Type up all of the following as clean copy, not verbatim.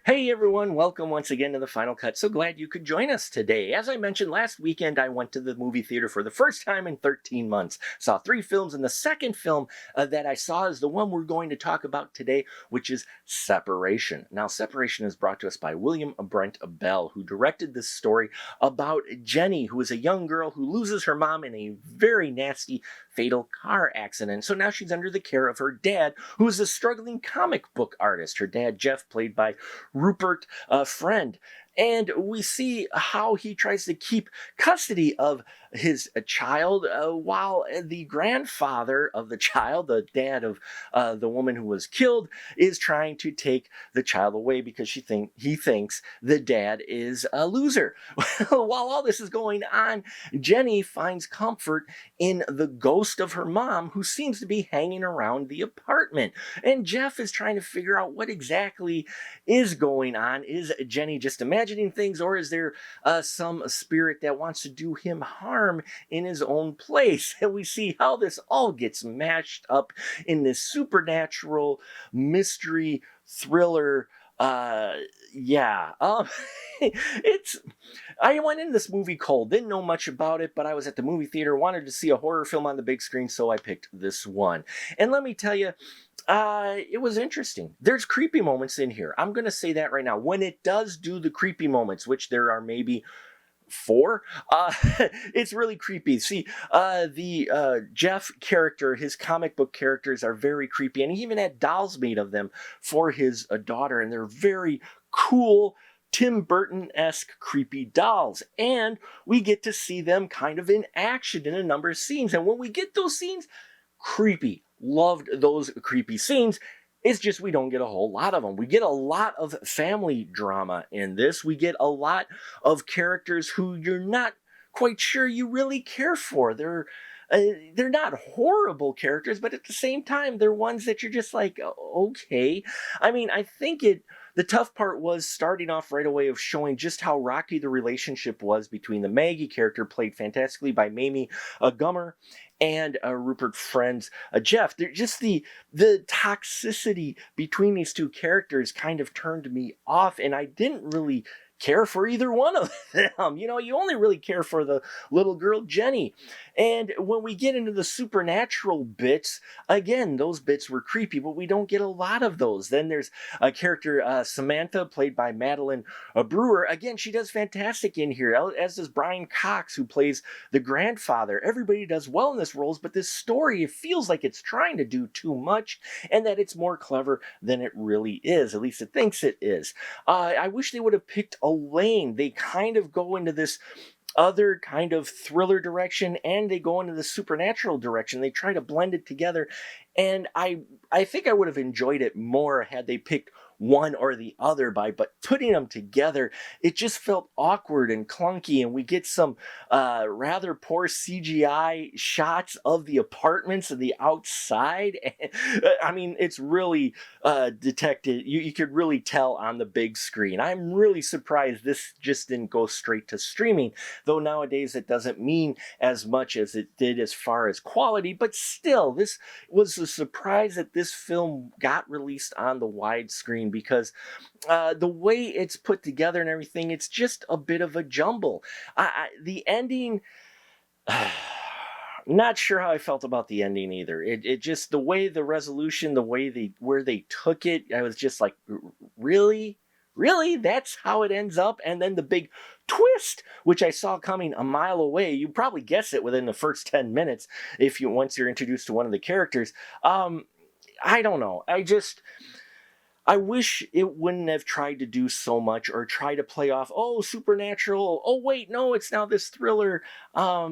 Hey everyone, welcome once again to the Final Cut. So glad you could join us today. As I mentioned last weekend, I went to the movie theater for the first time in 13 months. Saw three films, and the second film that I saw is the one we're going to talk about today, which is Separation. Now, Separation is brought to us by William Brent Bell, who directed this story about Jenny, who is a young girl who loses her mom in a very nasty, fatal car accident. So now she's under the care of her dad, who is a struggling comic book artist. Her dad, Jeff, played by Rupert Friend. And we see how he tries to keep custody of his child while the grandfather of the child, the dad of the woman who was killed, is trying to take the child away because he thinks the dad is a loser. While all this is going on, Jenny finds comfort in the ghost of her mom, who seems to be hanging around the apartment. And Jeff is trying to figure out what exactly is going on. Is Jenny just imagining things, or is there some spirit that wants to do him harm in his own place? And we see how this all gets mashed up in this supernatural mystery thriller. uh yeah it's I went in this movie cold, didn't know much about it, but I was at the movie theater, wanted to see a horror film on the big screen, so I picked this one. And let me tell you, it was interesting. There's creepy moments in here. I'm going to say that right now. When it does do the creepy moments, which there are maybe four, it's really creepy. See, the Jeff character, his comic book characters are very creepy, and he even had dolls made of them for his daughter, and they're very cool, Tim Burton-esque creepy dolls. And we get to see them kind of in action in a number of scenes. And when we get those scenes, creepy. Loved those creepy scenes. It's just we don't get a whole lot of them. We get a lot of family drama in this. We get a lot of characters who you're not quite sure you really care for. They're not horrible characters, but at the same time, they're ones that you're just like, okay. I mean, I think the tough part was starting off right away of showing just how rocky the relationship was between the Maggie character, played fantastically by Mamie Gummer, and Rupert Friend's Jeff. They're just the toxicity between these two characters kind of turned me off, and I didn't really care for either one of them. You only really care for the little girl Jenny. And when we get into the supernatural bits, again, those bits were creepy, but we don't get a lot of those. Then there's a character, Samantha, played by Madeline Brewer. Again, she does fantastic in here, as does Brian Cox, who plays the grandfather. Everybody does well in this roles, but this story, it feels like it's trying to do too much, and that it's more clever than it really is. At least it thinks it is. I wish they would have picked a lane. They kind of go into this other kind of thriller direction, and they go into the supernatural direction. They try to blend it together, and I think I would have enjoyed it more had they picked one or the other, but putting them together, it just felt awkward and clunky, and we get some rather poor CGI shots of the apartments and the outside. I mean, it's really detected. You could really tell on the big screen. I'm really surprised this just didn't go straight to streaming, though nowadays it doesn't mean as much as it did as far as quality, but still, this was a surprise that this film got released on the widescreen, because the way it's put together and everything, it's just a bit of a jumble. The ending, not sure how I felt about the ending either. It just, the way the resolution, the way where they took it, I was just like, really? Really? That's how it ends up? And then the big twist, which I saw coming a mile away. You probably guess it within the first 10 minutes once you're introduced to one of the characters. I don't know. I wish it wouldn't have tried to do so much, or try to play off, oh, supernatural, oh wait, no, it's now this thriller,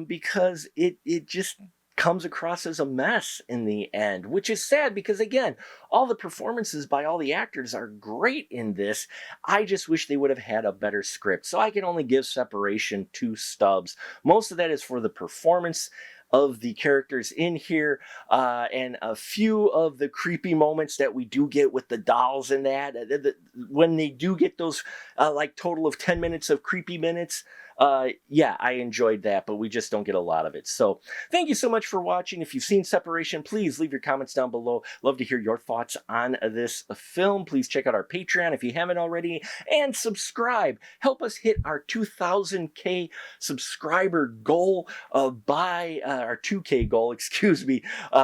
because it just comes across as a mess in the end, which is sad, because again, all the performances by all the actors are great in this. I just wish they would have had a better script. So I can only give Separation 2 stubs. Most of that is for the performance of the characters in here, and a few of the creepy moments that we do get with the dolls and that. When they do get those like total of 10 minutes of creepy minutes, Yeah, I enjoyed that, but we just don't get a lot of it. So thank you so much for watching. If you've seen Separation, please leave your comments down below. Love to hear your thoughts on this film. Please check out our Patreon if you haven't already, and subscribe. Help us hit our 2,000K subscriber goal by our 2K goal, excuse me.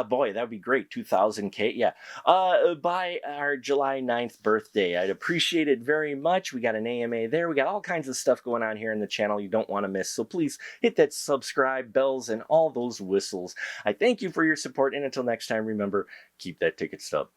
Boy, that would be great. 2,000K, yeah. By our July 9th birthday. I'd appreciate it very much. We got an AMA there. We got all kinds of stuff going on here in the channel you don't want to miss. So please hit that subscribe, bells, and all those whistles. I thank you for your support. And until next time, remember, keep that ticket stub.